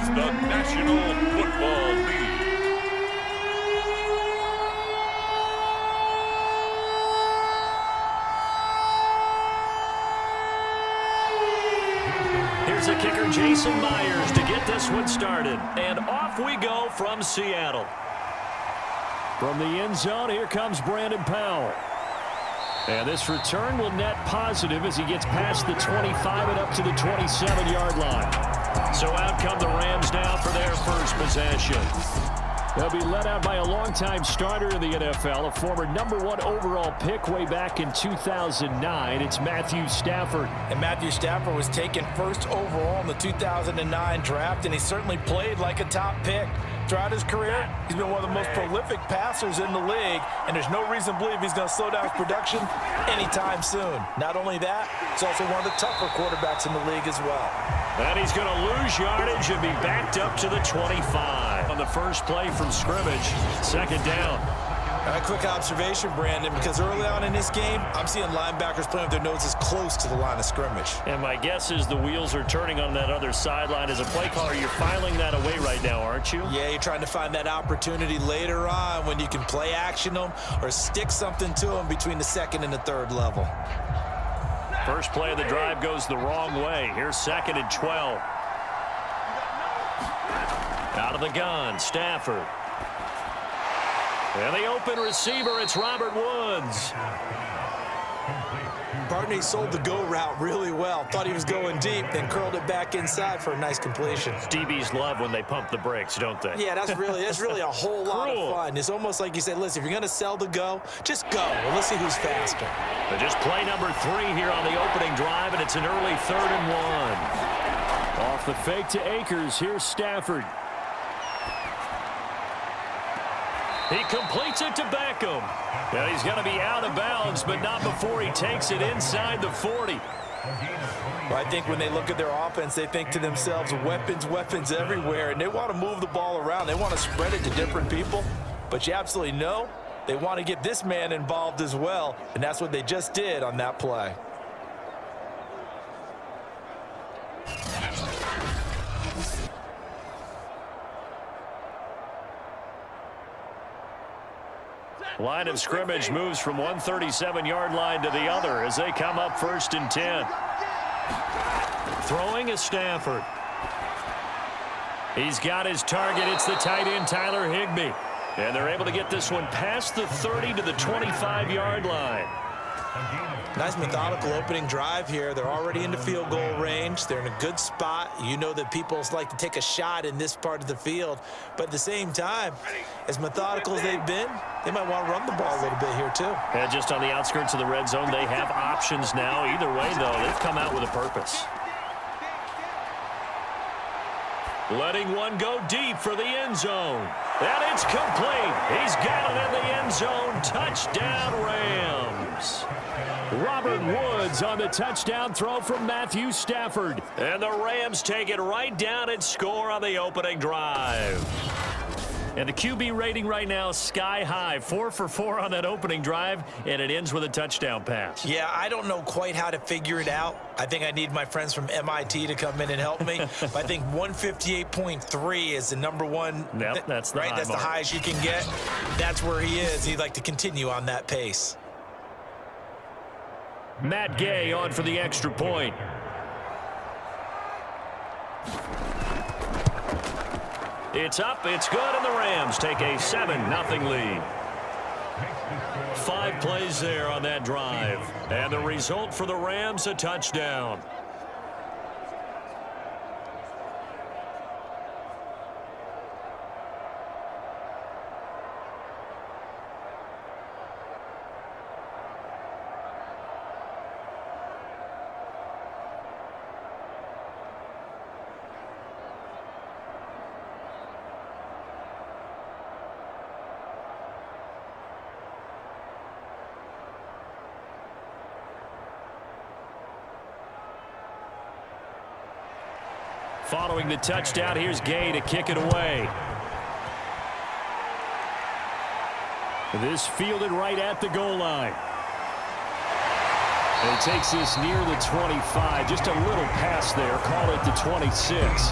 is the National Football League. Here's the kicker, Jason Myers, to get this one started. And off we go from Seattle. From the end zone, here comes Brandon Powell. And this return will net positive as he gets past the 25 and up to the 27-yard line. So out come the Rams now for their first possession. They'll be led out by a longtime starter in the NFL, a former #1 overall pick way back in 2009. It's Matthew Stafford. And Matthew Stafford was taken first overall in the 2009 draft, and he certainly played like a top pick. Throughout his career, he's been one of the most prolific passers in the league, and there's no reason to believe he's going to slow down his production anytime soon. Not only that, he's also one of the tougher quarterbacks in the league as well. And he's going to lose yardage and be backed up to the 25 on the first play from scrimmage. Second down. A quick observation, Brandon, because early on in this game, I'm seeing linebackers playing with their noses close to the line of scrimmage. And my guess is the wheels are turning on that other sideline. As a play caller, you're filing that away right now, aren't you? Yeah, you're trying to find that opportunity later on when you can play action them or stick something to them between the second and the third level. First play of the drive goes the wrong way. Here's 2nd and 12. Out of the gun, Stafford. And the open receiver, it's Robert Woods. Barney sold the go route really well. Thought he was going deep, then curled it back inside for a nice completion. DBs love when they pump the brakes, don't they? Yeah, that's really a whole lot of fun. It's almost like you said, listen, if you're going to sell the go, just go. Well, let's see who's faster. But just play number 3 here on the opening drive, and it's an early 3rd and 1. Off the fake to Akers, here's Stafford. He completes it to Beckham. And he's going to be out of bounds, but not before he takes it inside the 40. Well, I think when they look at their offense, they think to themselves, weapons everywhere, and they want to move the ball around. They want to spread it to different people, but you absolutely know they want to get this man involved as well, and that's what they just did on that play. Line of scrimmage moves from one 37-yard line to the other as they come up 1st and 10. Throwing is Stafford. He's got his target. It's the tight end, Tyler Higbee. And they're able to get this one past the 30 to the 25-yard line. Nice methodical opening drive here. They're already into field goal range. They're in a good spot. You know that people like to take a shot in this part of the field. But at the same time, as methodical as they've been, they might want to run the ball a little bit here too. Yeah, just on the outskirts of the red zone, they have options now. Either way, though, they've come out with a purpose. Letting one go deep for the end zone. And it's complete. He's got it in the end zone. Touchdown, Rams. Robert Woods on the touchdown throw from Matthew Stafford. And the Rams take it right down and score on the opening drive. And the QB rating right now, sky high. 4 for 4 on that opening drive, and it ends with a touchdown pass. Yeah, I don't know quite how to figure it out. I think I need my friends from MIT to come in and help me. But I think 158.3 is the #1. Yep, that's the right. high That's mark. the highest you can get. That's where he is. He'd like to continue on that pace. Matt Gay on for the extra point. It's up, it's good, and the Rams take a 7-0 lead. 5 plays there on that drive. And the result for the Rams, a touchdown. Following the touchdown, here's Gay to kick it away. This fielded right at the goal line. And he takes this near the 25. Just a little pass there. Call it the 26.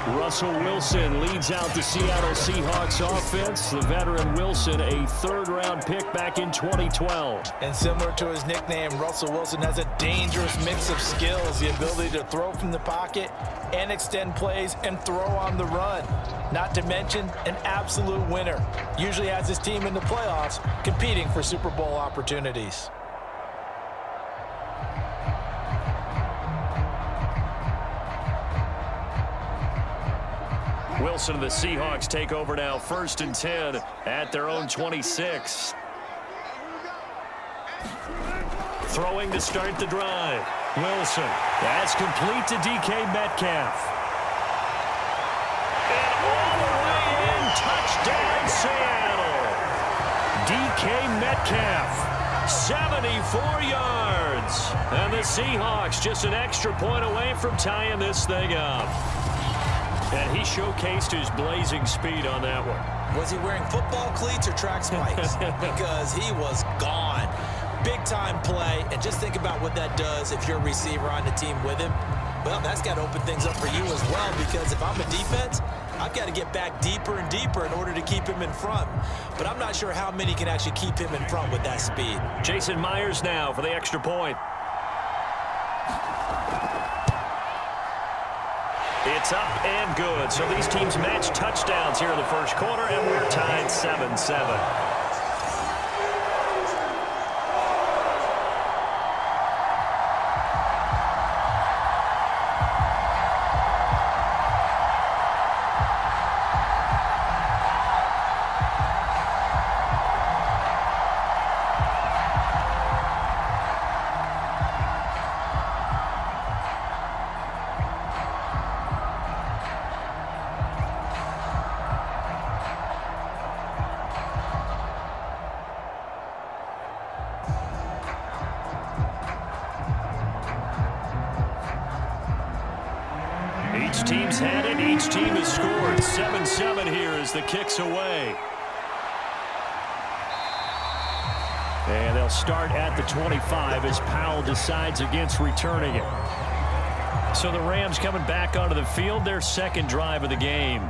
Russell Wilson leads out the Seattle Seahawks offense. The veteran Wilson, a third-round pick back in 2012. And similar to his nickname, Russell Wilson has a dangerous mix of skills, the ability to throw from the pocket and extend plays and throw on the run. Not to mention an absolute winner. Usually has his team in the playoffs competing for Super Bowl opportunities. Wilson and the Seahawks take over now, 1st and 10 at their own 26. Throwing to start the drive. Wilson. That's complete to DK Metcalf. And all the way in, touchdown Seattle. DK Metcalf, 74 yards. And the Seahawks just an extra point away from tying this thing up. And he showcased his blazing speed on that one. Was he wearing football cleats or track spikes? Because he was gone. Big-time play, and just think about what that does if you're a receiver on the team with him. Well, that's got to open things up for you as well, because if I'm a defense, I've got to get back deeper and deeper in order to keep him in front. But I'm not sure how many can actually keep him in front with that speed. Jason Myers now for the extra point. It's up and good. So these teams match touchdowns here in the first quarter, and we're tied 7-7. Each team's had it. Each team has scored. 7-7 here as the kick's away. And they'll start at the 25 as Powell decides against returning it. So the Rams coming back onto the field, their second drive of the game.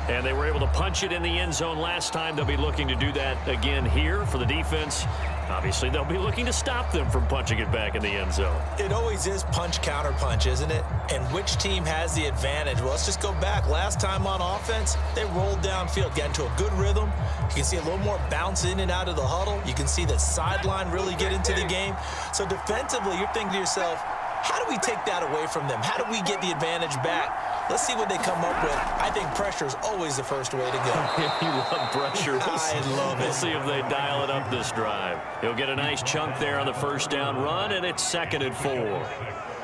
And they were able to punch it in the end zone last time. They'll be looking to do that again here for the defense. Obviously, they'll be looking to stop them from punching it back in the end zone. It always is punch, counter punch, isn't it? And which team has the advantage? Well, let's just go back. Last time on offense, they rolled downfield, got into a good rhythm. You can see a little more bounce in and out of the huddle. You can see the sideline really get into the game. So defensively, you're thinking to yourself, how do we take that away from them? How do we get the advantage back? Let's see what they come up with. I think pressure is always the first way to go. You love pressure. I love it. We'll see if they dial it up this drive. He'll get a nice chunk there on the first down run, and it's 2nd and 4.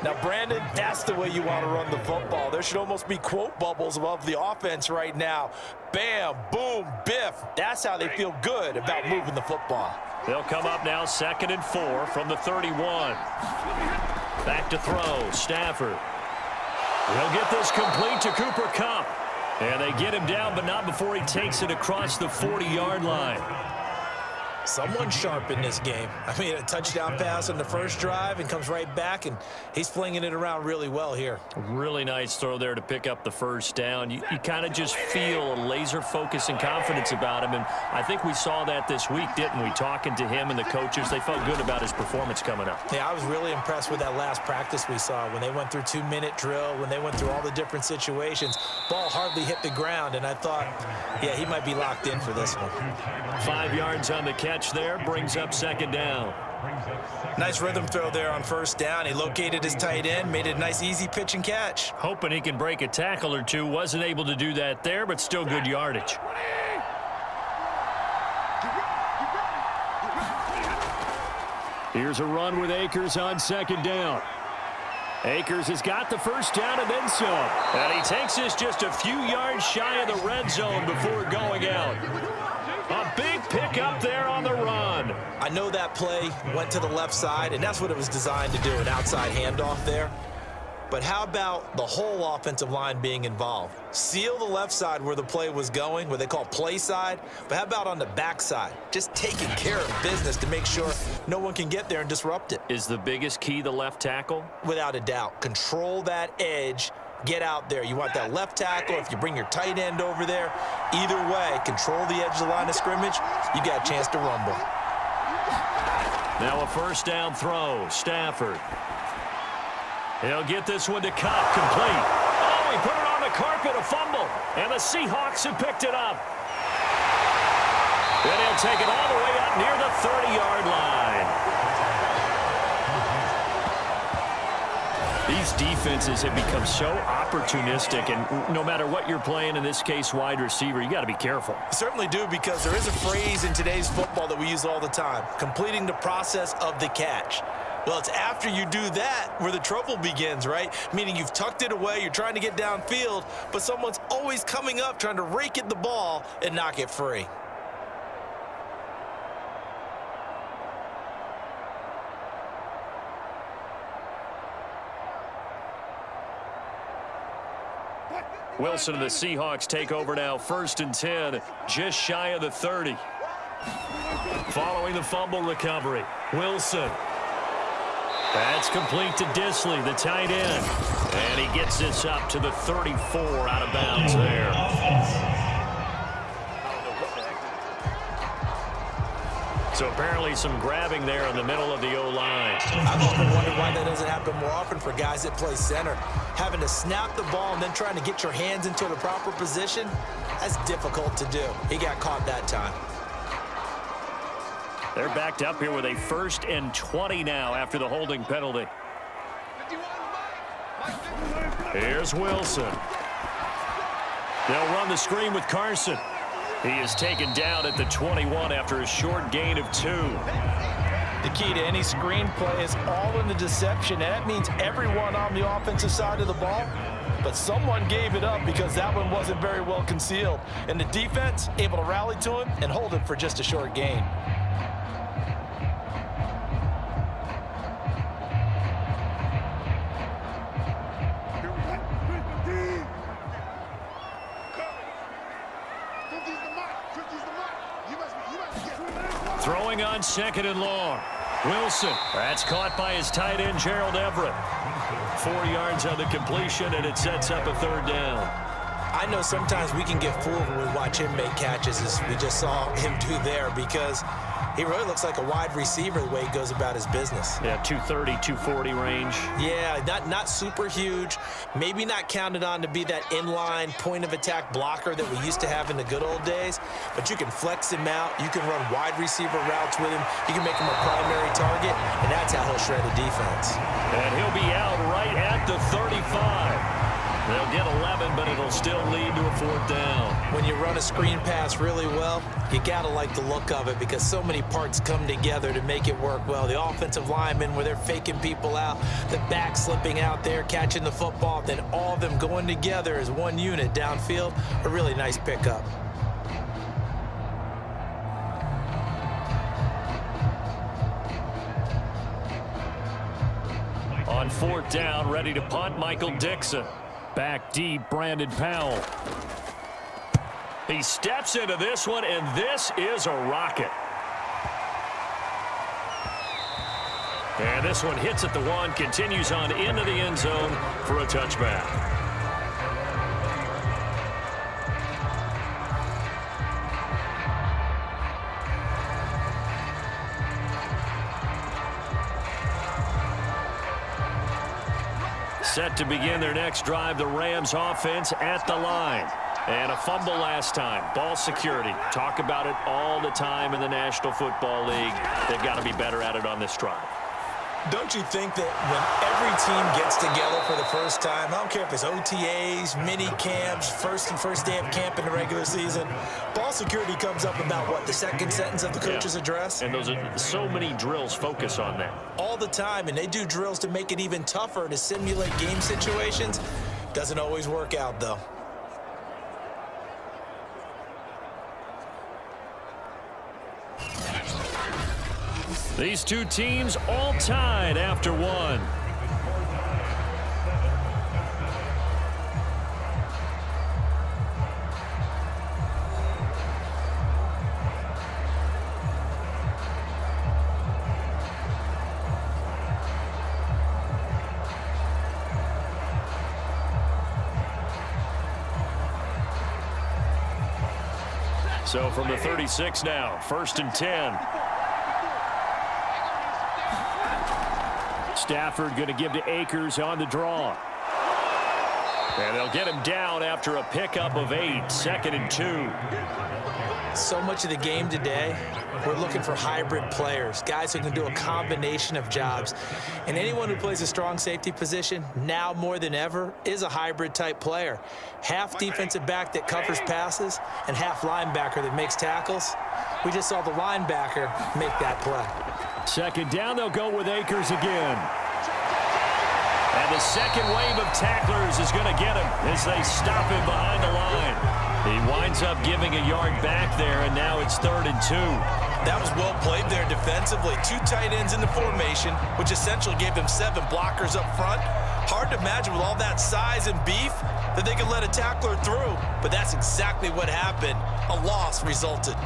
Now, Brandon, that's the way you want to run the football. There should almost be quote bubbles above the offense right now. Bam, boom, biff. That's how they feel good about moving the football. They'll come up now 2nd and 4 from the 31. Back to throw, Stafford. He'll get this complete to Cooper Kupp. And they get him down, but not before he takes it across the 40-yard line. Someone sharp in this game. I mean, a touchdown pass on the first drive and comes right back, and he's flinging it around really well here. Really nice throw there to pick up the first down. You kind of just feel a laser focus and confidence about him, and I think we saw that this week, didn't we? Talking to him and the coaches, they felt good about his performance coming up. Yeah, I was really impressed with that last practice we saw when they went through 2-minute drill, when they went through all the different situations. Ball hardly hit the ground, and I thought, yeah, he might be locked in for this one. 5 yards on the catch there, brings up 2nd down. Nice rhythm throw there on first down. He located his tight end, made it a nice easy pitch and catch. Hoping he can break a tackle or two. Wasn't able to do that there, but still good yardage. Here's a run with Akers on 2nd down. Akers has got the first down and then some. And he takes this just a few yards shy of the red zone before going out. A big pickup there on the run. I know that play went to the left side, and that's what it was designed to do, an outside handoff there. But how about the whole offensive line being involved? Seal the left side where the play was going, what they call play side. But how about on the back side? Just taking care of business to make sure no one can get there and disrupt it. Is the biggest key the left tackle? Without a doubt. Control that edge. get out there. You want that left tackle, if you bring your tight end over there. Either way, control the edge of the line of scrimmage, you got a chance to rumble. Now a first down throw. Stafford. He'll get this one to Cup, complete. Oh, he put it on the carpet, a fumble. And the Seahawks have picked it up. Then he'll take it all the way up near the 30-yard line. These defenses have become so opportunistic, and no matter what you're playing, in this case wide receiver, you got to be careful. Certainly do, because there is a phrase in today's football that we use all the time, completing the process of the catch. Well, it's after you do that where the trouble begins, right? Meaning you've tucked it away, you're trying to get downfield, but someone's always coming up trying to rake at the ball and knock it free. Wilson and the Seahawks take over now, 1st and 10, just shy of the 30. Following the fumble recovery, Wilson. That's complete to Disley, the tight end. And he gets this up to the 34 out of bounds there. So apparently some grabbing there in the middle of the O-line. I've often wondered why that doesn't happen more often for guys that play center. Having to snap the ball and then trying to get your hands into the proper position, that's difficult to do. He got caught that time. They're backed up here with a 1st and 20 now after the holding penalty. Here's Wilson. They'll run the screen with Carson. He is taken down at the 21 after a short gain of 2. The key to any screen play is all in the deception, and that means everyone on the offensive side of the ball. But someone gave it up because that one wasn't very well concealed. And the defense able to rally to him and hold it for just a short gain. Throwing on 2nd and long. Wilson. That's caught by his tight end, Gerald Everett. 4 yards on the completion, and it sets up a 3rd down. I know sometimes we can get fooled when we watch him make catches, as we just saw him do there, because he really looks like a wide receiver the way he goes about his business. Yeah, 230, 240 range. Yeah, not super huge. Maybe not counted on to be that inline point-of-attack blocker that we used to have in the good old days. But you can flex him out. You can run wide receiver routes with him. You can make him a primary target, and that's how he'll shred a defense. And he'll be out right at the 35. They'll get 11, but it'll still lead to a 4th down. When you run a screen pass really well, you got to like the look of it because so many parts come together to make it work well. The offensive linemen, where they're faking people out, the back slipping out there, catching the football, then all of them going together as one unit downfield, a really nice pickup. On 4th down, ready to punt, Michael Dixon. Back deep, Brandon Powell. He steps into this one, and this is a rocket. And this one hits at the 1, continues on into the end zone for a touchback. Set to begin their next drive, the Rams offense at the line. And a fumble last time. Ball security. Talk about it all the time in the National Football League. They've got to be better at it on this drive. Don't you think that when every team gets together for the first time, I don't care if it's OTAs, mini camps, first day of camp in the regular season, ball security comes up about what, the second sentence of the coach's address? And those are so many drills focus on that. All the time, and they do drills to make it even tougher to simulate game situations. Doesn't always work out, though. These two teams all tied after 1. So from the 36 now, 1st and 10. Stafford going to give to Akers on the draw. And they'll get him down after a pickup of 8, 2nd and 2. So much of the game today, we're looking for hybrid players, guys who can do a combination of jobs. And anyone who plays a strong safety position, now more than ever, is a hybrid-type player. Half defensive back that covers passes and half linebacker that makes tackles. We just saw the linebacker make that play. 2nd down, they'll go with Akers again. And the second wave of tacklers is going to get him as they stop him behind the line. He winds up giving a yard back there, and now it's 3rd and 2. That was well played there defensively. 2 tight ends in the formation, which essentially gave them 7 blockers up front. Hard to imagine with all that size and beef that they could let a tackler through, but that's exactly what happened. A loss resulted.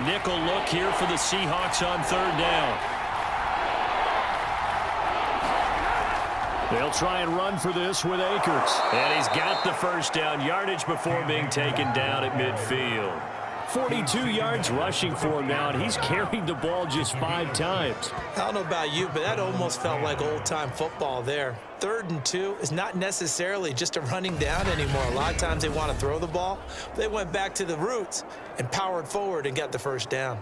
Nickel look here for the Seahawks on 3rd down. They'll try and run for this with Akers. And he's got the 1st down yardage before being taken down at midfield. 42 yards rushing for him now, and he's carried the ball just 5 times. I don't know about you, but that almost felt like old-time football there. 3rd and 2 is not necessarily just a running down anymore. A lot of times they want to throw the ball. They went back to the roots and powered forward and got the 1st down.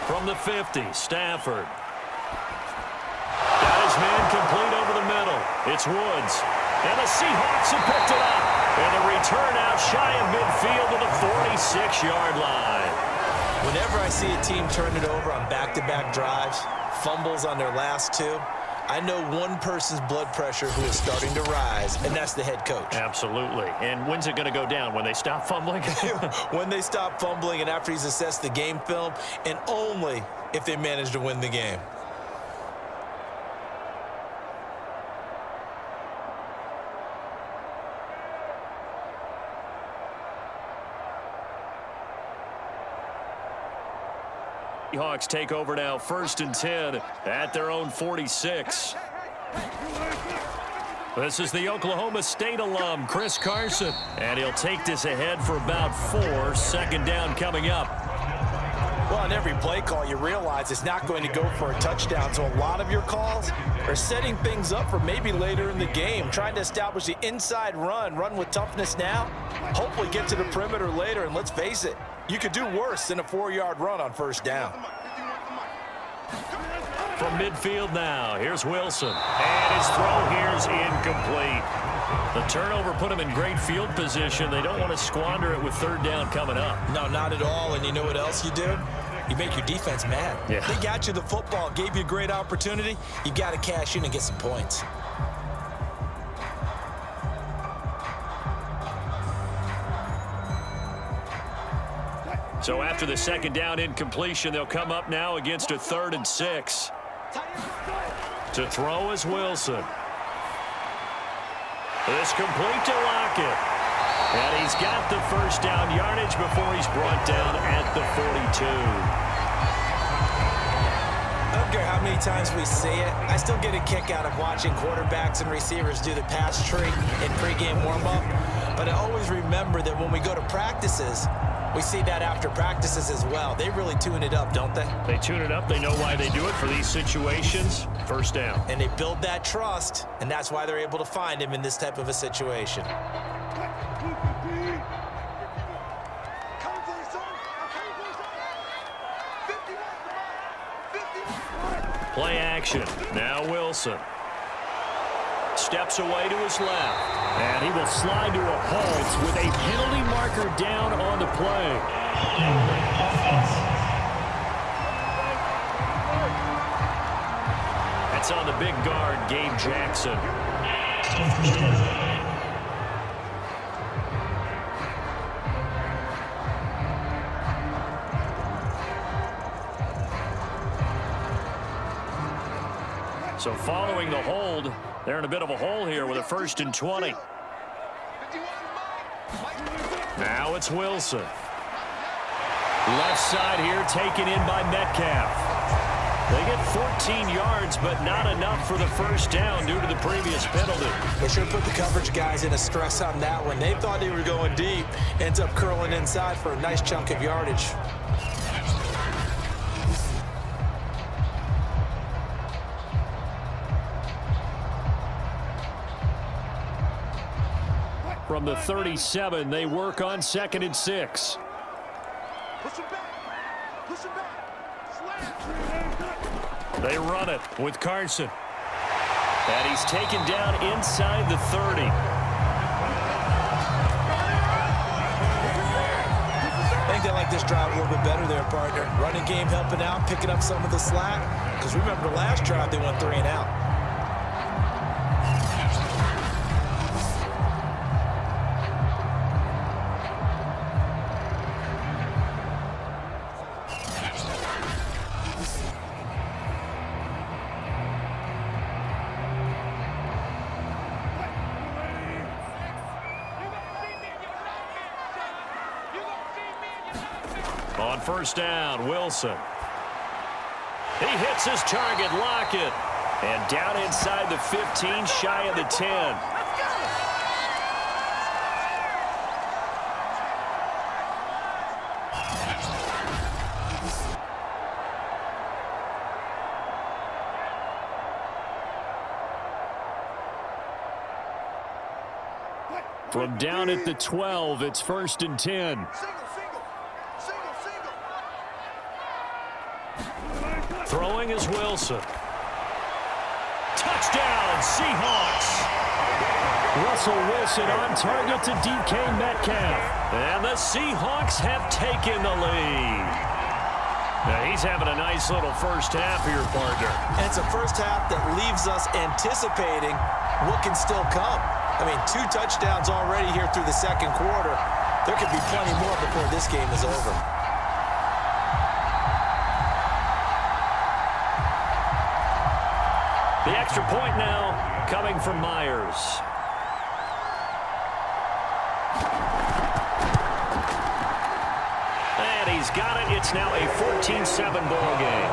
From the 50, Stafford. Got his man complete over the middle. It's Woods. And the Seahawks have picked it up. And a return out shy of midfield to the 46-yard line. Whenever I see a team turn it over on back-to-back drives, fumbles on their last 2, I know one person's blood pressure who is starting to rise, and that's the head coach. Absolutely. And when's it going to go down? When they stop fumbling? When they stop fumbling and after he's assessed the game film, and only if they manage to win the game. Seahawks take over now, 1st and 10 at their own 46. This is the Oklahoma State alum, Chris Carson. And he'll take this ahead for about 4, 2nd down coming up. Well, on every play call, you realize it's not going to go for a touchdown. So a lot of your calls are setting things up for maybe later in the game, trying to establish the inside run with toughness now, hopefully get to the perimeter later. And let's face it, you could do worse than a 4-yard run on 1st down. From midfield now, here's Wilson. And his throw here's incomplete. The turnover put him in great field position. They don't want to squander it with 3rd down coming up. No, not at all. And you know what else you do? You make your defense mad. Yeah. They got you the football, gave you a great opportunity. You got to cash in and get some points. So after the 2nd down incompletion, they'll come up now against a 3rd and 6. To throw is Wilson. This complete to Lockett. And he's got the 1st down yardage before he's brought down at the 42. I don't care how many times we see it. I still get a kick out of watching quarterbacks and receivers do the pass tree in pregame warm-up. But I always remember that when we go to practices, we see that after practices as well. They really tune it up, don't they? They tune it up. They know why they do it for these situations. 1st down. And they build that trust, and that's why they're able to find him in this type of a situation. Play action. Now Wilson. Steps away to his left. And he will slide to a halt with a penalty marker down on the play. It's on the big guard, Gabe Jackson. So following the hold, they're in a bit of a hole here with a 1st and 20. Now it's Wilson. Left side here taken in by Metcalf. They get 14 yards, but not enough for the 1st down due to the previous penalty. They should put the coverage guys in a stress on that one. They thought they were going deep. Ends up curling inside for a nice chunk of yardage. From the 37, they work on 2nd and 6. Push him back. Push him back. They run it with Carson. And he's taken down inside the 30. I think they like this drive a little bit better there, partner. Running game helping out, picking up some of the slack. Because remember the last drive, they went 3 and out. On 1st down, Wilson. He hits his target, Lockett. And down inside the 15, shy of the 10. From down at the 12, it's 1st and 10. Throwing is Wilson. Touchdown, Seahawks. Russell Wilson on target to DK Metcalf. And the Seahawks have taken the lead. Now he's having a nice little 1st half here, partner. And it's a 1st half that leaves us anticipating what can still come. I mean, 2 touchdowns already here through the 2nd quarter. There could be plenty more before this game is over. The extra point now coming from Myers. And he's got it. It's now a 14-7 ball game.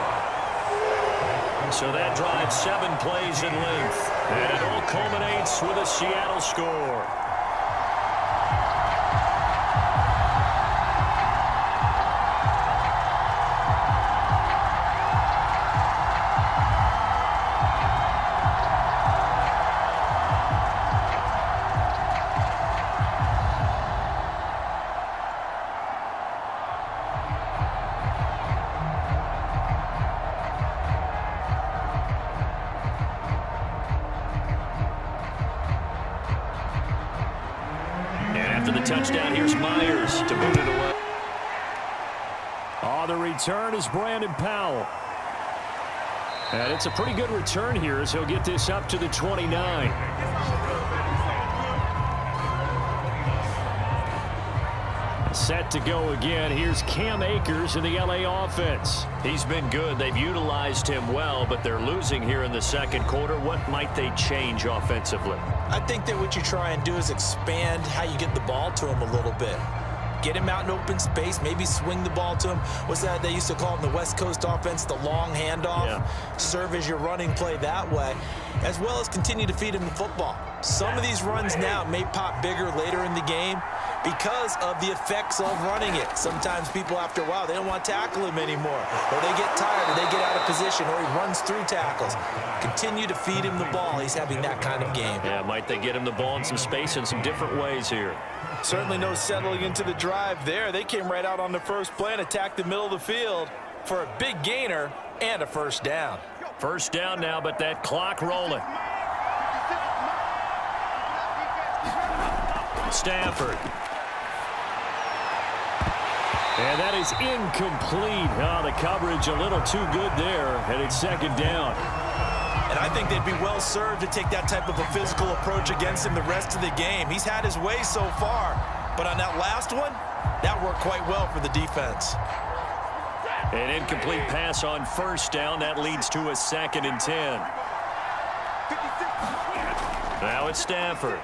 So that drives 7 plays in length. And it all culminates with a Seattle score. After the touchdown, here's Myers to boot it away. Oh, the return is Brandon Powell. And it's a pretty good return here as he'll get this up to the 29. Set to go again. Here's Cam Akers in the LA offense. He's been good. They've utilized him well, but they're losing here in the 2nd quarter. What might they change offensively? I think that what you try and do is expand how you get the ball to him a little bit. Get him out in open space, maybe swing the ball to him. What's that they used to call in the West Coast offense, the long handoff? Yeah. Serve as your running play that way, as well as continue to feed him the football. Some of these runs now may pop bigger later in the game because of the effects of running it. Sometimes people, after a while, they don't want to tackle him anymore, or they get tired, or they get out of position, or he runs through tackles. Continue to feed him the ball. He's having that kind of game. Yeah, might they get him the ball in some space in some different ways here? Certainly no settling into the drive there. They came right out on the first play and attacked the middle of the field for a big gainer and a 1st down. 1st down now, but that clock rolling. Stafford. And that is incomplete. Oh, the coverage a little too good there, and it's 2nd down. And I think they'd be well served to take that type of a physical approach against him the rest of the game. He's had his way so far, but on that last one, that worked quite well for the defense. An incomplete pass on first down. That leads to a 2nd and 10. Now it's Stafford.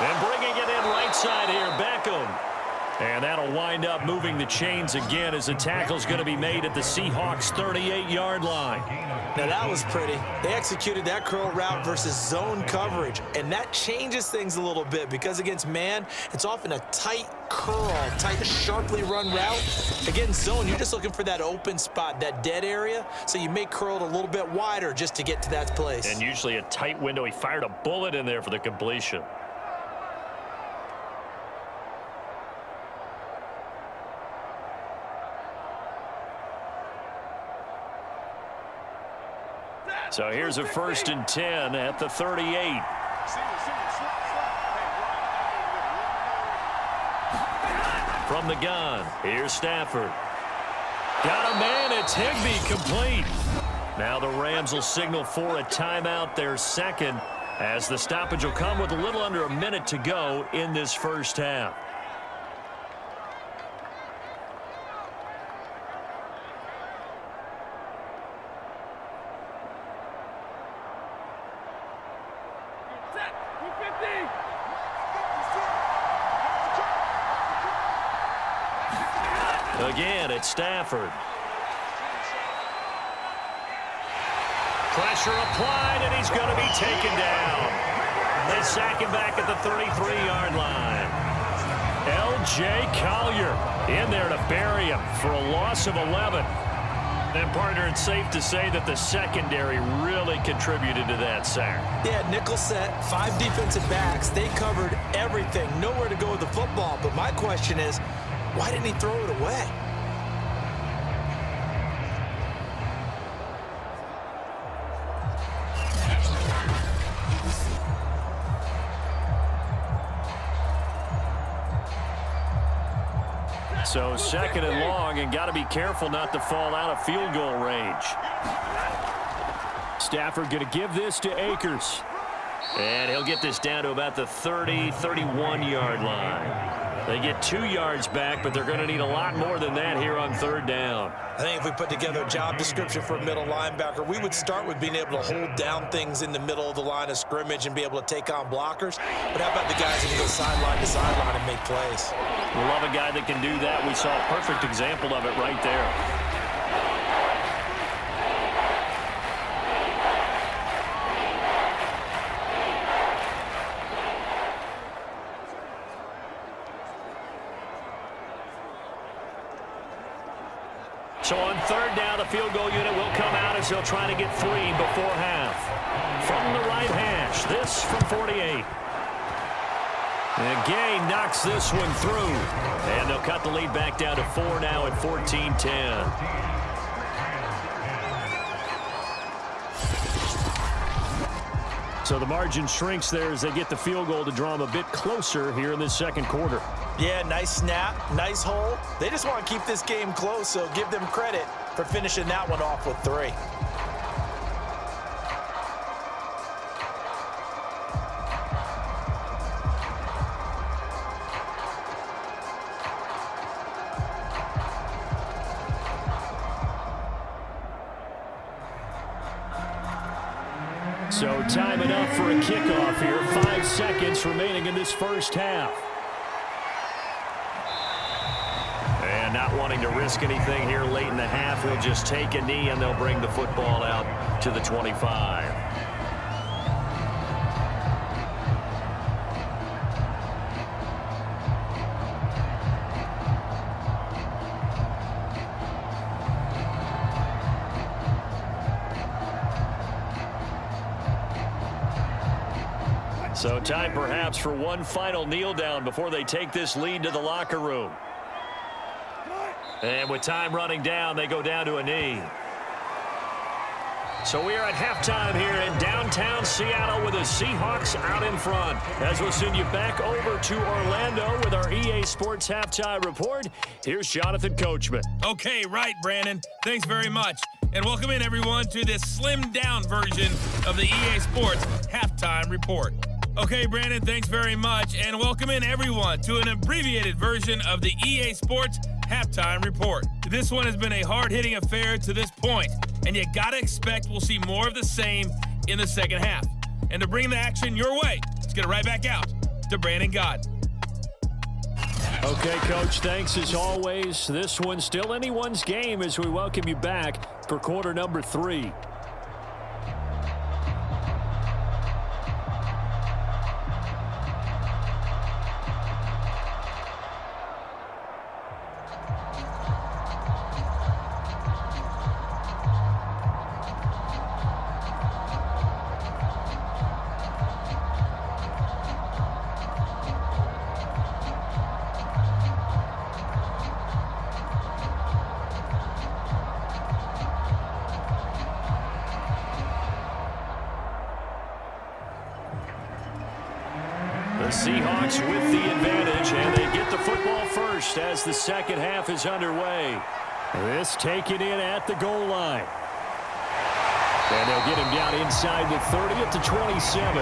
And bringing it in right side here, Beckham. And that'll wind up moving the chains again as the tackle's going to be made at the Seahawks' 38-yard line. Now that was pretty. They executed that curl route versus zone coverage, and that changes things a little bit because against man, it's often a tight curl, tight, sharply run route. Against zone, you're just looking for that open spot, that dead area, so you may curl it a little bit wider just to get to that place. And usually a tight window. He fired a bullet in there for the completion. So here's a 1st and 10 at the 38. From the gun, here's Stafford. Got a man, it's Higbee, complete. Now the Rams will signal for a timeout, their 2nd, as the stoppage will come with a little under a minute to go in this first half. Again, it's Stafford. Pressure applied, and he's going to be taken down. They sack him back at the 33-yard line. L.J. Collier in there to bury him for a loss of 11. And, partner, it's safe to say that the secondary really contributed to that sack. Yeah, nickel set, 5 defensive backs. They covered everything. Nowhere to go with the football. But my question is, why didn't he throw it away? So 2nd and long, and got to be careful not to fall out of field goal range. Stafford going to give this to Akers. And he'll get this down to about the 30, 31-yard line. They get 2 yards back, but they're going to need a lot more than that here on 3rd down. I think if we put together a job description for a middle linebacker, we would start with being able to hold down things in the middle of the line of scrimmage and be able to take on blockers. But how about the guys who can go sideline to sideline and make plays? We love a guy that can do that. We saw a perfect example of it right there. So on 3rd down, the field goal unit will come out as they'll try to get 3 before half. From the right hash, this from 48. And Gay knocks this one through. And they'll cut the lead back down to 4 now at 14-10. So the margin shrinks there as they get the field goal to draw them a bit closer here in this 2nd quarter. Yeah, nice snap, nice hole. They just want to keep this game close, so give them credit for finishing that one off with 3. So time enough for a kickoff here. 5 seconds remaining in this first half. And not wanting to risk anything here late in the half, he'll just take a knee and they'll bring the football out to the 25. So time perhaps for one final kneel down before they take this lead to the locker room. And with time running down, they go down to a knee. So we are at halftime here in downtown Seattle with the Seahawks out in front. As we'll send you back over to Orlando with our EA Sports Halftime Report, here's Jonathan Coachman. Okay, right, Brandon. Thanks very much. And welcome in, everyone, to this slimmed-down version of the EA Sports Halftime Report. Okay, Brandon, thanks very much. And welcome in, everyone, to an abbreviated version of the EA Sports Halftime Report. This one has been a hard-hitting affair to this point, and you gotta expect we'll see more of the same in the second half. And to bring the action your way, let's get it right back out to Brandon Gott. Okay, Coach, thanks as always. This one's still anyone's game as we welcome you back for quarter number 3. Seahawks with the advantage, and they get the football first as the second half is underway. This taken in at the goal line. And they'll get him down inside the 30 at the 27.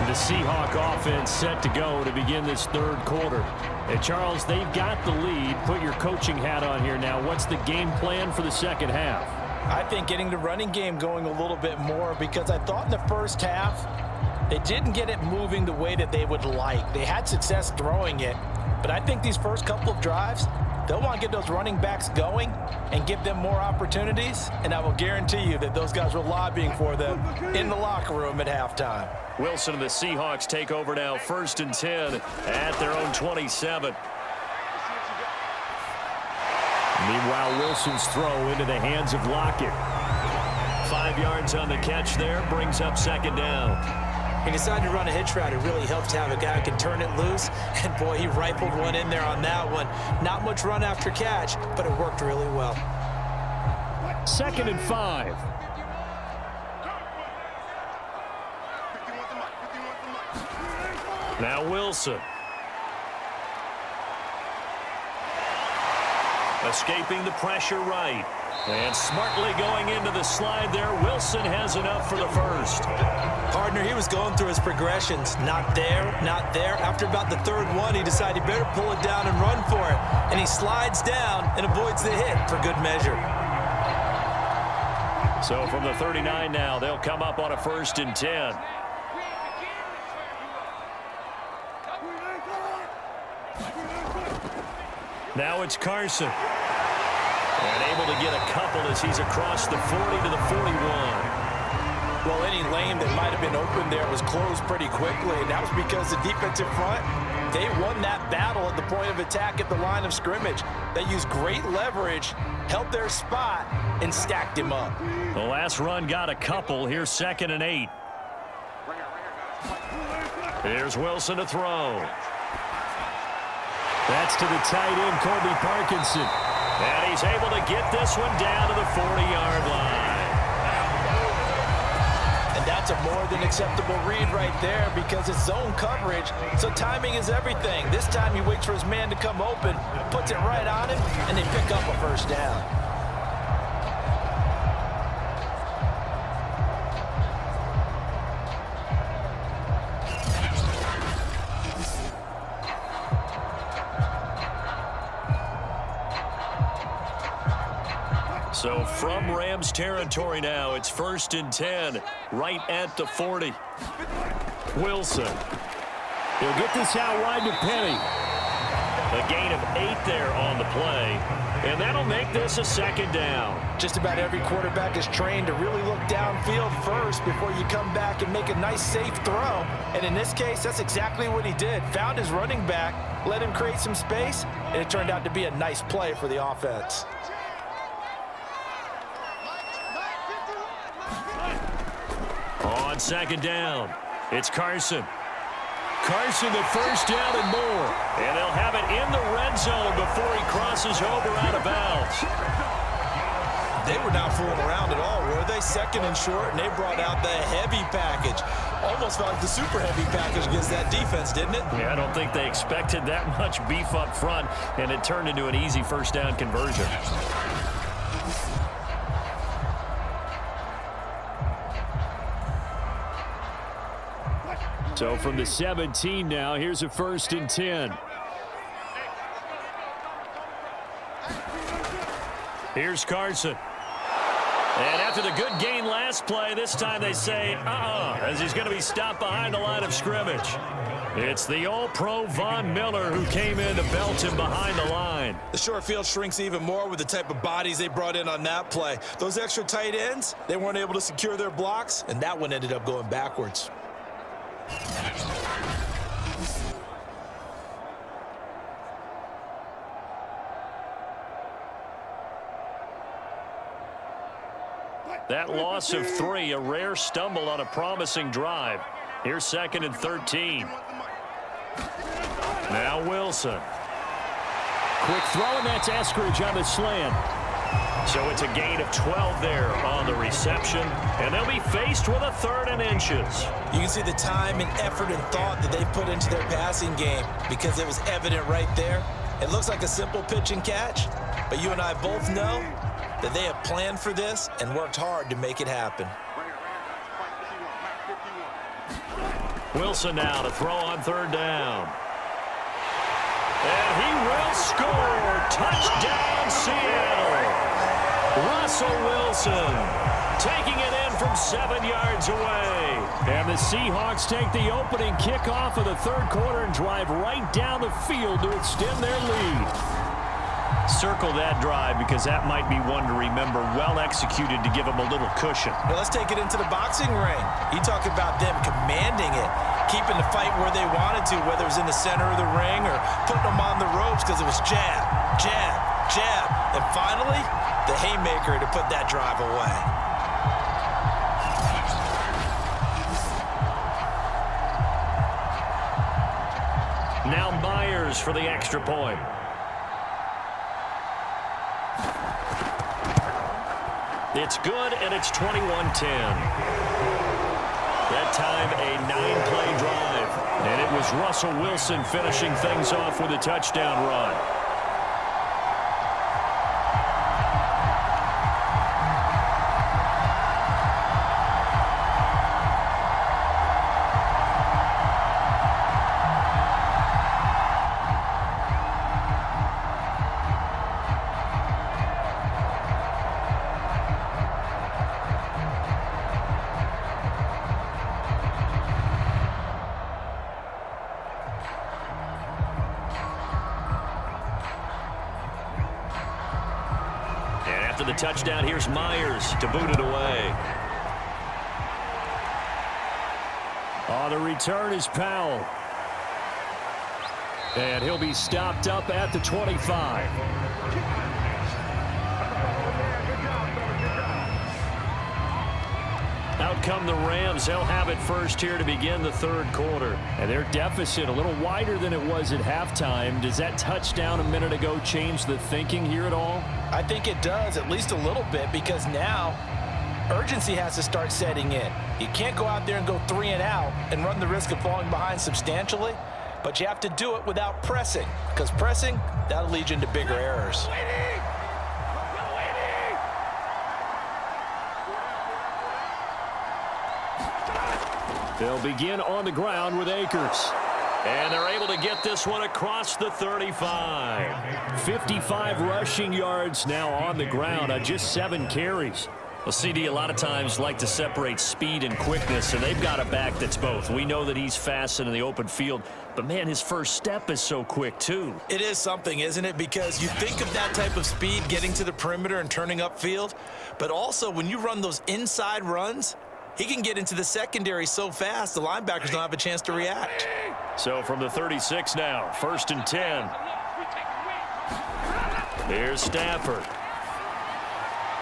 The Seahawk offense set to go to begin this third quarter. And Charles, they've got the lead. Put your coaching hat on here now. What's the game plan for the second half? I think getting the running game going a little bit more, because I thought in the first half they didn't get it moving the way that they would like. They had success throwing it, but I think these first couple of drives, they'll want to get those running backs going and give them more opportunities, and I will guarantee you that those guys were lobbying for them in the locker room at halftime. Wilson and the Seahawks take over now, 1st and 10 at their own 27. Meanwhile, Wilson's throw into the hands of Lockett. 5 yards on the catch there, brings up second down. He decided to run a hitch route. It really helps to have a guy who can turn it loose. And, boy, he rifled one in there on that one. Not much run after catch, but it worked really well. 2nd and 5. Now Wilson. Escaping the pressure right. And smartly going into the slide there. Wilson has enough for the first. Partner, he was going through his progressions. Not there, not there. After about the third one, he decided he better pull it down and run for it. And he slides down and avoids the hit for good measure. So from the 39 now, they'll come up on a 1st and 10. Now it's Carson. And able to get a couple as he's across the 40 to the 41. Well, any lane that might have been open there was closed pretty quickly, and that was because the defensive front, they won that battle at the point of attack at the line of scrimmage. They used great leverage, held their spot, and stacked him up. The last run got a couple. Here's 2nd and 8. Here's Wilson to throw. That's to the tight end, Colby Parkinson. And he's able to get this one down to the 40-yard line. And that's a more than acceptable read right there because it's zone coverage, so timing is everything. This time he waits for his man to come open, puts it right on him, and they pick up a first down. So from Rams territory now, it's 1st and 10, right at the 40. Wilson. He'll get this out wide to Penny. A gain of 8 there on the play, and that'll make this a 2nd down. Just about every quarterback is trained to really look downfield first before you come back and make a nice, safe throw. And in this case, that's exactly what he did. Found his running back, let him create some space, and it turned out to be a nice play for the offense. On 2nd down, it's Carson. Carson the first down and more. And they'll have it in the red zone before he crosses over out of bounds. They were not fooling around at all, were they? Second and short, and they brought out the heavy package. Almost felt like the super heavy package against that defense, didn't it? Yeah, I don't think they expected that much beef up front, and it turned into an easy first down conversion. So from the 17 now, here's a 1st and 10. Here's Carson. And after the good gain last play, this time they say, as he's going to be stopped behind the line of scrimmage. It's the All-Pro Von Miller who came in to belt him behind the line. The short field shrinks even more with the type of bodies they brought in on that play. Those extra tight ends, they weren't able to secure their blocks, and that one ended up going backwards. That loss of 3, a rare stumble on a promising drive. Here's 2nd and 13. Now Wilson. Quick throw, and that's Eskridge on the slant. So it's a gain of 12 there on the reception, and they'll be faced with a 3rd and inches. You can see the time and effort and thought that they put into their passing game because it was evident right there. It looks like a simple pitch and catch, but you and I both know that they have planned for this and worked hard to make it happen. Wilson now to throw on 3rd down. And he will score. Touchdown, Seattle. Russell Wilson taking it in from 7 yards away. And the Seahawks take the opening kickoff of the 3rd quarter and drive right down the field to extend their lead. Circle that drive because that might be one to remember. Well executed to give them a little cushion. Well, let's take it into the boxing ring. You talk about them commanding it, keeping the fight where they wanted to, whether it was in the center of the ring or putting them on the ropes because it was jab, jab, jab. And finally, the haymaker to put that drive away. Now Myers for the extra point. It's good, and it's 21-10. That time, a 9-play drive. And it was Russell Wilson finishing things off with a touchdown run. The touchdown, here's Myers to boot it away. On the return is Powell. And he'll be stopped up at the 25. Out come the Rams. They'll have it first here to begin the 3rd quarter. And their deficit a little wider than it was at halftime. Does that touchdown a minute ago change the thinking here at all? I think it does, at least a little bit, because now urgency has to start setting in. You can't go out there and go 3 and out and run the risk of falling behind substantially, but you have to do it without pressing, because pressing, that'll lead you into bigger errors. They'll begin on the ground with Akers. And they're able to get this one across the 35. 55 rushing yards now on the ground on just 7 carries. Well, CD a lot of times like to separate speed and quickness, and they've got a back that's both. We know that he's fast in the open field, but, man, his first step is so quick, too. It is something, isn't it? Because you think of that type of speed getting to the perimeter and turning upfield, but also when you run those inside runs, he can get into the secondary so fast, the linebackers don't have a chance to react. So from the 36 now, 1st and 10. Here's Stafford.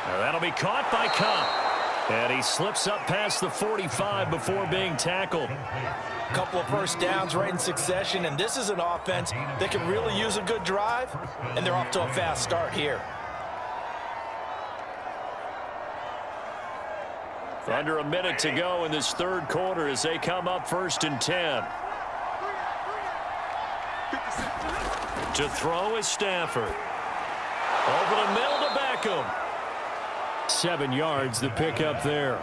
Now that'll be caught by Cobb. And he slips up past the 45 before being tackled. A couple of first downs right in succession, and this is an offense that can really use a good drive, and they're off to a fast start here. Under a minute to go in this third quarter as they come up 1st and 10. To throw is Stafford. Over the middle to Beckham. 7 yards the pickup there.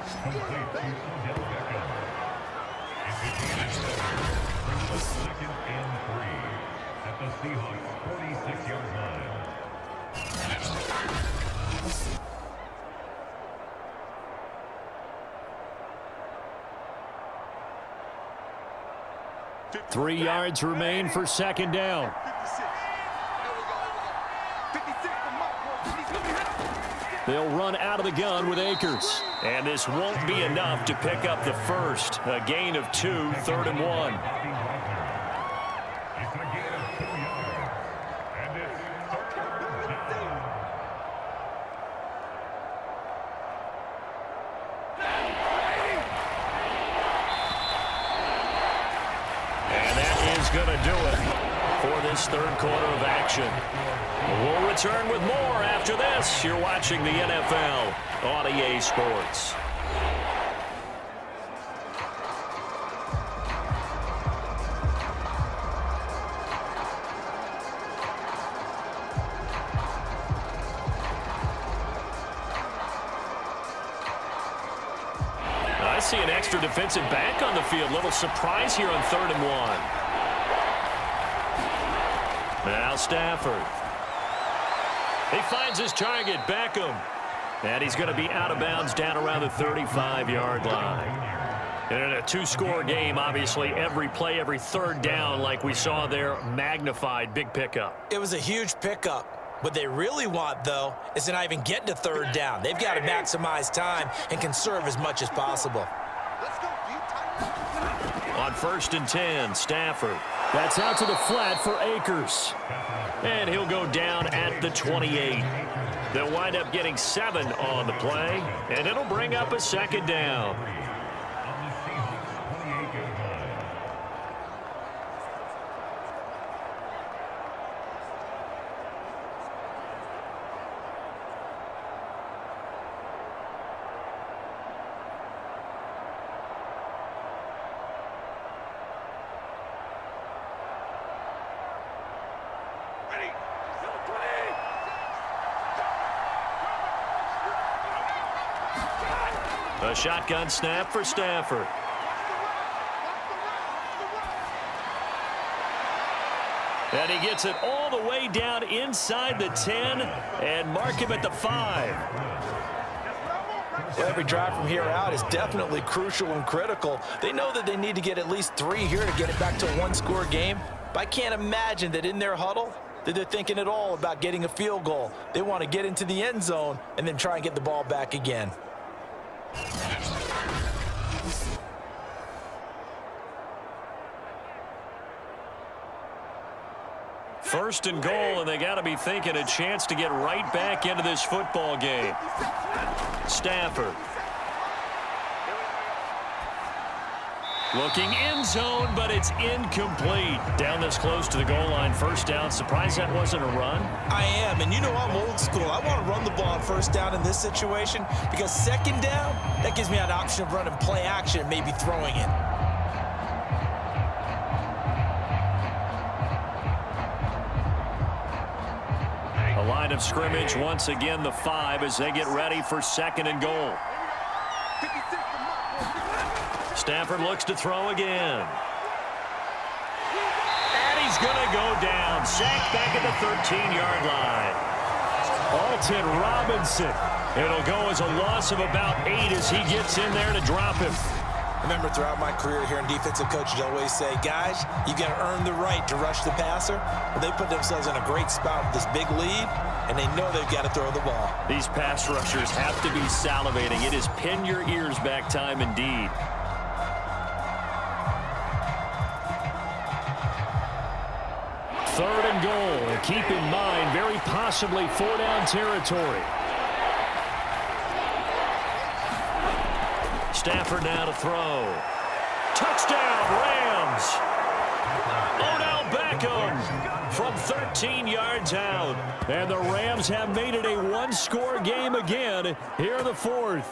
Second and 3 at the Seahawks 46-yard line. Three yards remain for second down. They'll run out of the gun with Akers. And this won't be enough to pick up the first. A gain of 2, 3rd and 1. It's a gain of 2 yards. And it's 3rd down. And that is going to do it for this third quarter of action. We'll return with more after this. You're watching the NFL on EA Sports. I see an extra defensive back on the field. Little surprise here on 3rd and 1. Now Stafford. He finds his target, Beckham. And he's going to be out of bounds down around the 35-yard line. And in a 2-score game, obviously, every play, every third down, like we saw there, magnified. Big pickup. It was a huge pickup. What they really want, though, is to not even get to 3rd down. They've got to maximize time and conserve as much as possible. On 1st and 10, Stafford. That's out to the flat for Akers. And he'll go down at the 28. They'll wind up getting 7 on the play, and it'll bring up a second down. A shotgun snap for Stafford. And he gets it all the way down inside the 10 and mark him at the 5. Well, every drive from here out is definitely crucial and critical. They know that they need to get at least 3 here to get it back to a 1-score game. But I can't imagine that in their huddle that they're thinking at all about getting a field goal. They want to get into the end zone and then try and get the ball back again. First and goal, and they got to be thinking a chance to get right back into this football game. Stafford. Looking end zone, but it's incomplete. Down this close to the goal line, first down. Surprised that wasn't a run? I am, and you know I'm old school. I want to run the ball on first down in this situation because second down, that gives me an option of running play action and maybe throwing it. A line of scrimmage, once again the 5 as they get ready for second and goal. Stafford looks to throw again. And he's going to go down. Sacked back at the 13-yard line. Alton Robinson. It'll go as a loss of about 8 as he gets in there to drop him. Remember, throughout my career here in defensive coaches always say, guys, you got to earn the right to rush the passer. Well, they put themselves in a great spot with this big lead, and they know they've got to throw the ball. These pass rushers have to be salivating. It is pin your ears back time indeed. Third and goal. Keep in mind, very possibly 4-down territory. Stafford now to throw. Touchdown, Rams. Odell Beckham from 13 yards out. And the Rams have made it a 1-score game again here in the 4th.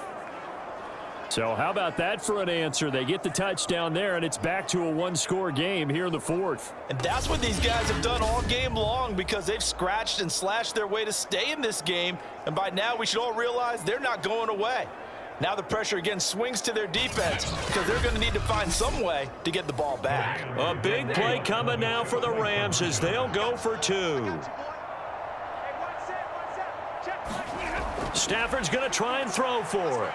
So how about that for an answer? They get the touchdown there, and it's back to a one-score game here in the fourth. And that's what these guys have done all game long, because they've scratched and slashed their way to stay in this game. And by now, we should all realize they're not going away. Now the pressure again swings to their defense, because they're going to need to find some way to get the ball back. A big play coming now for the Rams as they'll go for two. Stafford's going to try and throw for it.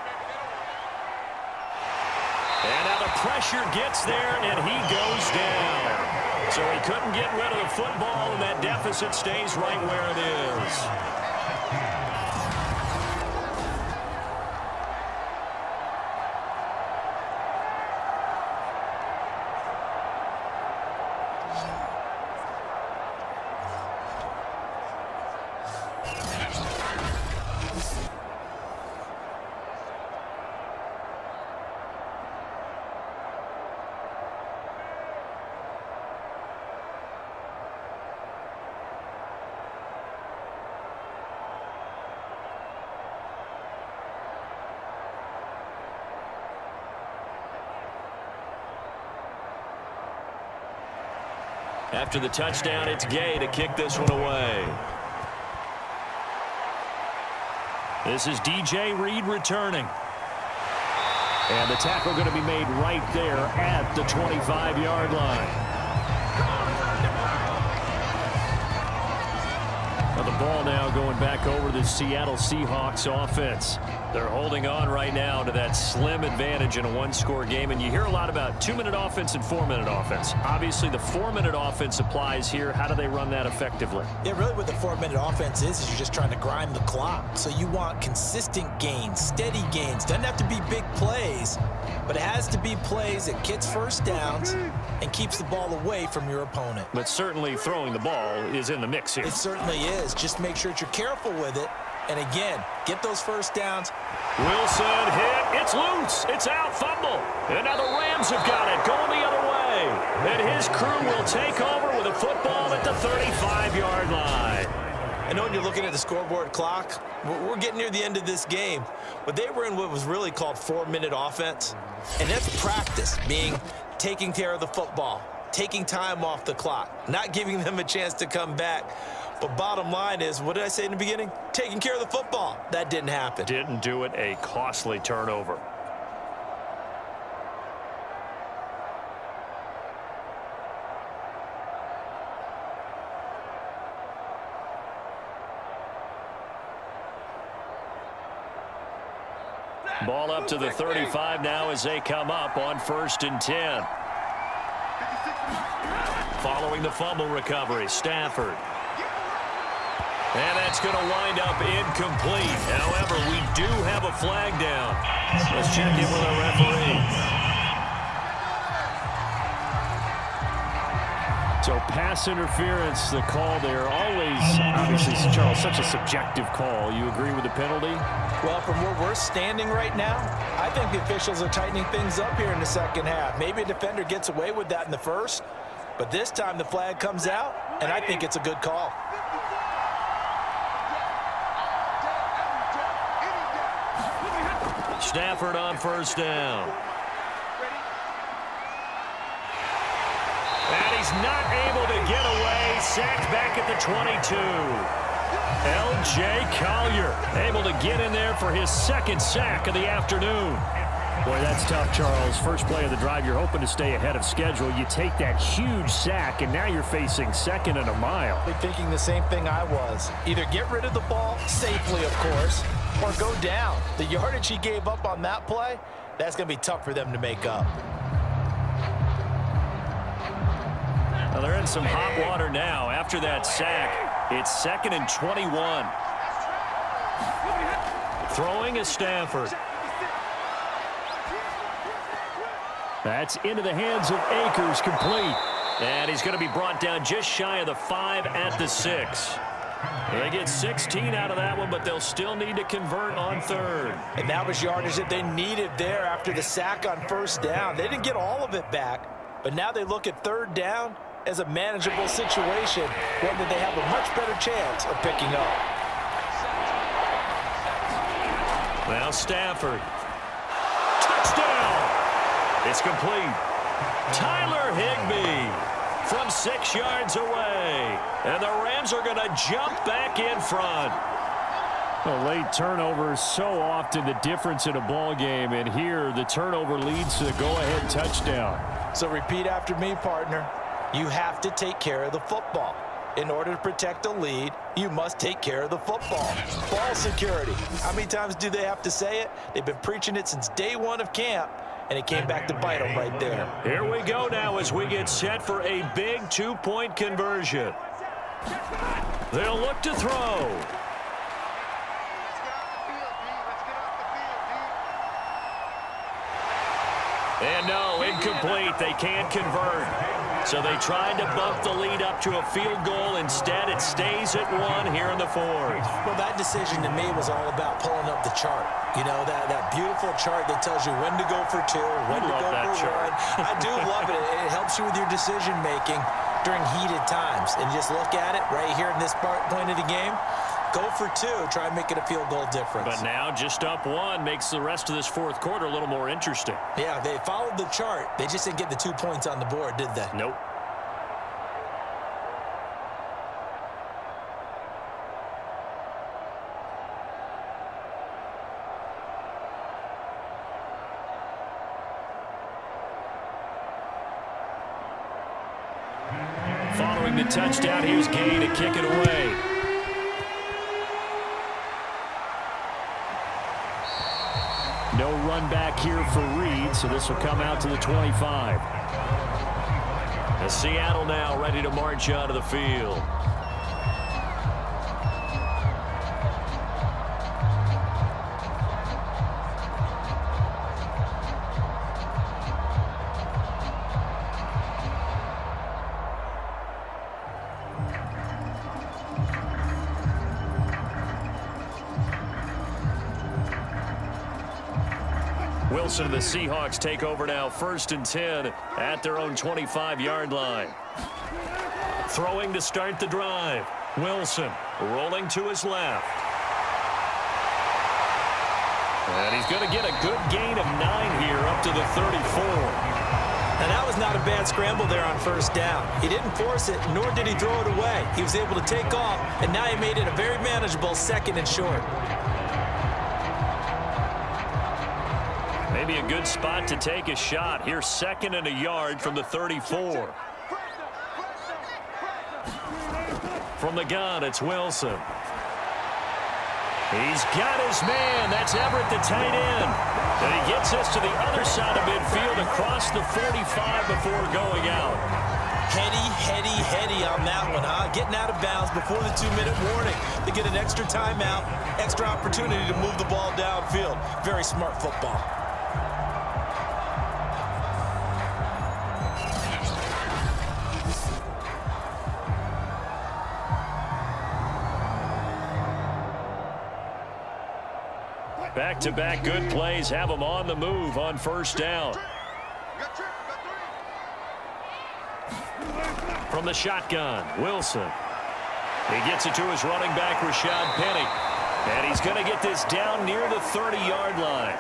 And now the pressure gets there, and he goes down. So he couldn't get rid of the football, and that deficit stays right where it is. After the touchdown, it's Gay to kick this one away. This is DJ Reed returning. And the tackle going to be made right there at the 25-yard line. Now the ball now going back over the Seattle Seahawks offense. They're holding on right now to that slim advantage in a one-score game. And you hear a lot about 2-minute offense and 4-minute offense. Obviously, the 4-minute offense applies here. How do they run that effectively? Yeah, really what the 4-minute offense is you're just trying to grind the clock. So you want consistent gains, steady gains. Doesn't have to be big plays, but it has to be plays that gets first downs and keeps the ball away from your opponent. But certainly throwing the ball is in the mix here. It certainly is. Just make sure that you're careful with it. And again, get those first downs. Wilson hit. It's loose. It's out. Fumble. And now the Rams have got it. Going the other way. And his crew will take over with a football at the 35-yard line. I know when you're looking at the scoreboard clock, we're getting near the end of this game. But they were in what was really called 4-minute offense. And that's practice, meaning taking care of the football, taking time off the clock, not giving them a chance to come back. But bottom line is, what did I say in the beginning? Taking care of the football. That didn't happen. Didn't do it. A costly turnover. Ball up to the 35 now as they come up on 1st and 10. Following the fumble recovery, Stafford. And that's going to wind up incomplete. However, we do have a flag down. Let's check in with our referee. So pass interference, the call there. Always, obviously, Charles, such a subjective call. You agree with the penalty? Well, from where we're standing right now, I think the officials are tightening things up here in the second half. Maybe a defender gets away with that in the first, but this time the flag comes out, and I think it's a good call. Stafford on 1st down. And he's not able to get away. Sacked back at the 22. L.J. Collier able to get in there for his 2nd sack of the afternoon. Boy, that's tough, Charles. First play of the drive, you're hoping to stay ahead of schedule. You take that huge sack, and now you're facing 2nd and a mile. They're thinking the same thing I was. Either get rid of the ball, safely, of course, or go down. The yardage he gave up on that play, that's going to be tough for them to make up. Well, they're in some hot water now. After that sack, it's 2nd and 21. Throwing is Stafford. That's into the hands of Akers, complete. And he's going to be brought down just shy of the 5 at the 6. They get 16 out of that one, but they'll still need to convert on 3rd. And that was yardage that they needed there after the sack on 1st down. They didn't get all of it back, but now they look at 3rd down as a manageable situation, one that they have a much better chance of picking up. Now Stafford. It's complete. Tyler Higbee from 6 yards away. And the Rams are going to jump back in front. A late turnover is so often the difference in a ball game, and here the turnover leads to the go-ahead touchdown. So repeat after me, partner. You have to take care of the football. In order to protect a lead, you must take care of the football. Ball security. How many times do they have to say it? They've been preaching it since day one of camp, and it came back to bite them right there. Here we go now as we get set for a big 2-point conversion. They'll look to throw. And no, incomplete. They can't convert. So they tried to bump the lead up to a field goal. Instead, it stays at 1 here in the 4th. Well, that decision to me was all about pulling up the chart. You know, that beautiful chart that tells you when to go for 2, when to go for 1. I do love it. It helps you with your decision-making during heated times. And just look at it right here in this point of the game. Go for 2, try and make it a field goal difference. But now just up 1 makes the rest of this 4th quarter a little more interesting. Yeah, they followed the chart. They just didn't get the 2 points on the board, did they? Nope. Following the touchdown, here's Gay to kick it away. No run back here for Reed, so this will come out to the 25. And Seattle now ready to march onto the field. Wilson and the Seahawks take over now, 1st and 10 at their own 25-yard line. Throwing to start the drive. Wilson rolling to his left. And he's going to get a good gain of 9 here up to the 34. And that was not a bad scramble there on 1st down. He didn't force it, nor did he throw it away. He was able to take off, and now he made it a very manageable 2nd and short. Maybe a good spot to take a shot. Here's 2nd and a yard from the 34. From the gun, it's Wilson. He's got his man. That's Everett, the tight end. And he gets us to the other side of midfield across the 45 before going out. Heady on that one, huh? Getting out of bounds before the 2-minute warning. They get an extra timeout, extra opportunity to move the ball downfield. Very smart football. Back-to-back good plays have them on the move on 1st down. From the shotgun, Wilson. He gets it to his running back, Rashad Penny. And he's going to get this down near the 30-yard line.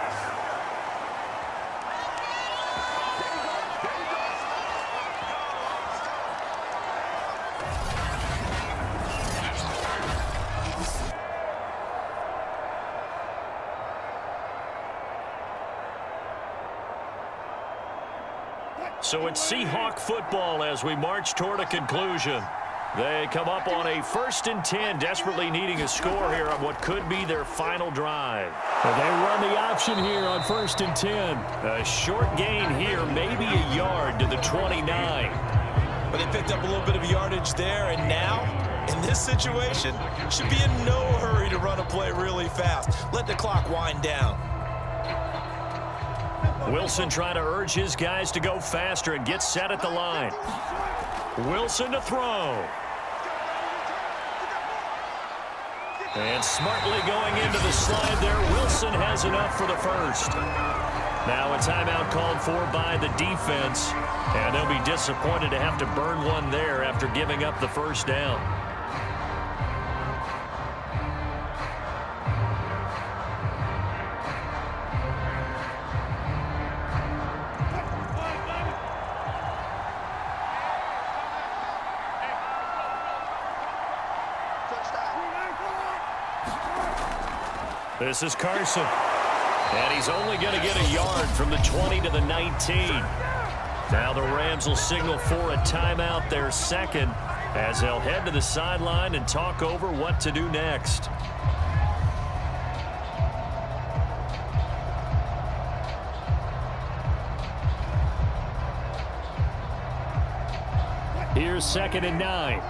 So it's Seahawk football as we march toward a conclusion. They come up on a 1st and 10, desperately needing a score here on what could be their final drive. Well, they run the option here on 1st and 10. A short gain here, maybe a yard to the 29. But they picked up a little bit of yardage there, and now, in this situation, should be in no hurry to run a play really fast. Let the clock wind down. Wilson trying to urge his guys to go faster and get set at the line. Wilson to throw. And smartly going into the slide there. Wilson has enough for the 1st. Now a timeout called for by the defense. And they'll be disappointed to have to burn one there after giving up the 1st down. This is Carson. And he's only going to get a yard from the 20 to the 19. Now the Rams will signal for a timeout, their second, as they'll head to the sideline and talk over what to do next. Here's 2nd and 9.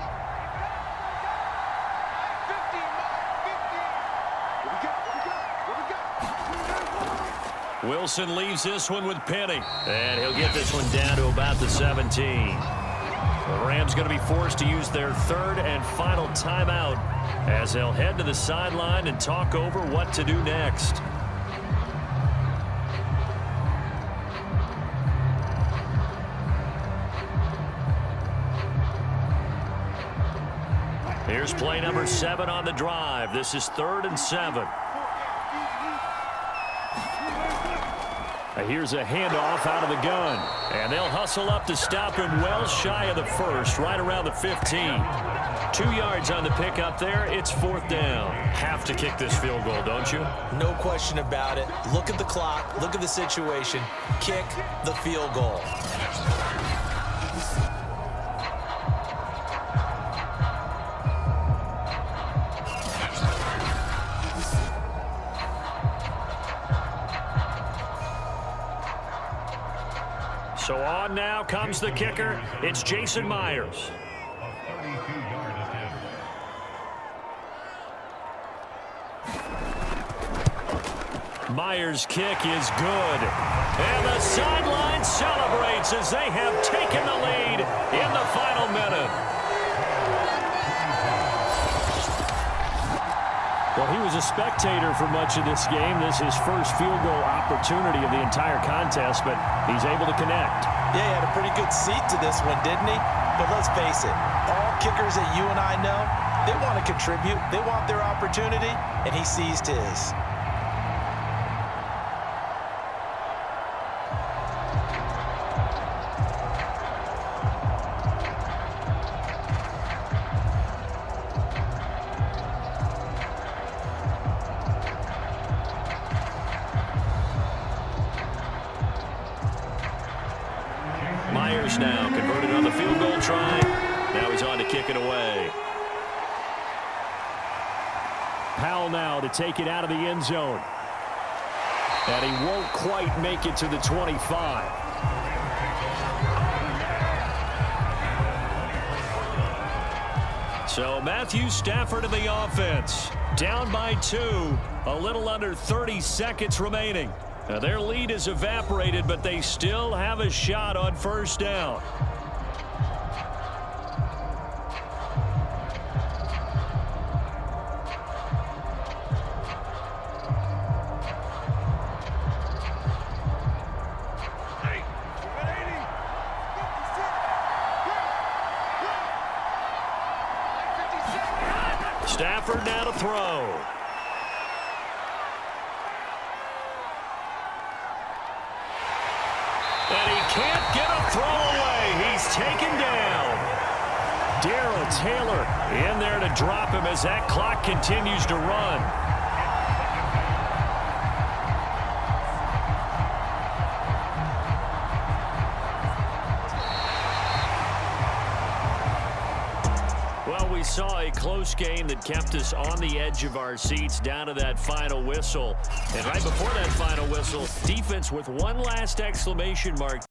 Wilson leaves this one with Penny. And he'll get this one down to about the 17. The Rams going to be forced to use their 3rd and final timeout as they'll head to the sideline and talk over what to do next. Here's play number 7 on the drive. This is 3rd and 7. Here's a handoff out of the gun. And they'll hustle up to stop him well shy of the 1st, right around the 15. 2 yards on the pickup there. It's 4th down. Have to kick this field goal, don't you? No question about it. Look at the clock. Look at the situation. Kick the field goal. So on now comes the kicker. It's Jason Myers. A 32-yard attempt. Myers' kick is good. And the sideline celebrates as they have taken the lead in the final minute. Well, he was a spectator for much of this game. This is his first field goal opportunity of the entire contest, but he's able to connect. Yeah, he had a pretty good seat to this one, didn't he? But let's face it, all kickers that you and I know, they want to contribute. They want their opportunity, and he seized his. Myers now converted on the field goal try. Now he's on to kick it away. Powell now to take it out of the end zone. And he won't quite make it to the 25. So Matthew Stafford in the offense. Down by 2. A little under 30 seconds remaining. Now their lead is evaporated, but they still have a shot on 1st down. Stafford now to throw. And he can't get a throw away. He's taken down. Darrell Taylor in there to drop him as that clock continues to run. Well, we saw a close game that kept us on the edge of our seats down to that final whistle. And right before that final whistle, defense with one last exclamation mark.